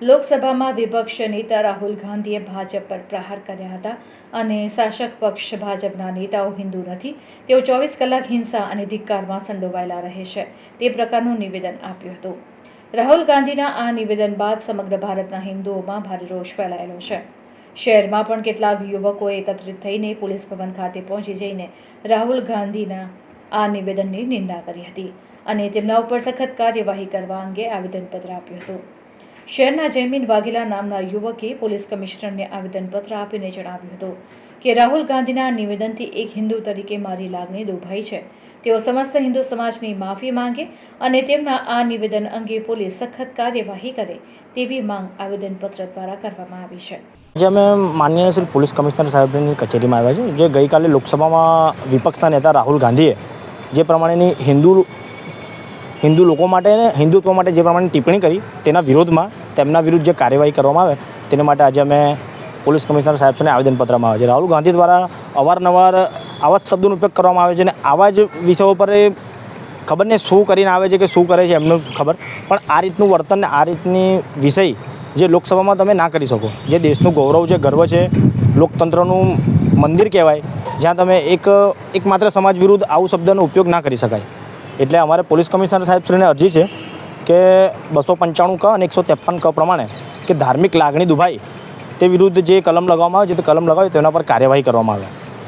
લોકસભામાં વિપક્ષ નેતા રાહુલ ગાંધીએ ભાજપ પર પ્રહાર કર્યા હતા અને શાસક પક્ષ ભાજપના નેતાઓ હિન્દુ નથી, તેઓ 24 કલાક હિંસા અને ધિક્કારમાં સંડોવાયેલા રહે છે, તે પ્રકારનું નિવેદન આપ્યું હતું. રાહુલ ગાંધીના આ નિવેદન બાદ સમગ્ર ભારતના હિન્દુઓમાં ભારે રોષ ફેલાયેલો છે. શહેરમાં પણ કેટલાક યુવકોએ એકત્રિત થઈને પોલીસ ભવન ખાતે પહોંચી જઈને રાહુલ ગાંધીના આ નિવેદનની નિંદા કરી હતી અને તેમના ઉપર સખત કાર્યવાહી કરવા અંગે આવેદનપત્ર આપ્યું હતું. શહેરના જયમીન વાઘેલા નામના યુવકે પોલીસ કમિશનરને આવેદનપત્ર આપીને જણાવ્યું હતું કે રાહુલ ગાંધીના નિવેદનથી એક હિન્દુ તરીકે મારી લાગણી દુભાઈ છે. તેઓ સમસ્ત હિન્દુ સમાજની માફી માંગે અને તેમના આ નિવેદન અંગે પોલીસ સખત કાર્યવાહી કરે તેવી માંગ આવેદનપત્ર દ્વારા કરવામાં આવી છે. આજે અમે માનનીય શ્રી પોલીસ કમિશનર સાહેબની કચેરીમાં આવ્યા છે. જે ગઈકાલે લોકસભામાં વિપક્ષના નેતા રાહુલ ગાંધીએ જે પ્રમાણેની હિન્દુ લોકો માટે અને હિન્દુત્વ માટે જે પ્રમાણે ટિપ્પણી કરી તેના વિરોધમાં તેમના વિરુદ્ધ જે કાર્યવાહી કરવામાં આવે તેને માટે આજે અમે પોલીસ કમિશનર સાહેબને આવેદનપત્રમાં આવે છે. રાહુલ ગાંધી દ્વારા અવારનવાર આવા જ શબ્દોનો ઉપયોગ કરવામાં આવે છે અને આવા જ વિષયો પર ખબર નહીં શું કરીને આવે છે કે શું કરે છે એમનું ખબર, પણ આ રીતનું વર્તન ને આ રીતની વિષય જે લોકસભામાં તમે ના કરી શકો, જે દેશનું ગૌરવ છે, ગર્વ છે, લોકતંત્રનું મંદિર કહેવાય, જ્યાં તમે એક માત્ર સમાજ વિરુદ્ધ આવું શબ્દનો ઉપયોગ ના કરી શકાય. એટલે અમારે પોલીસ કમિશનર સાહેબશ્રીને અરજી છે કે 295 ક અને 153 ક પ્રમાણે કે ધાર્મિક લાગણી દુભાઈ તે વિરુદ્ધ જે કલમ લગાવવામાં આવે છે તે કલમ લગાવી તેના પર કાર્યવાહી કરવામાં આવે.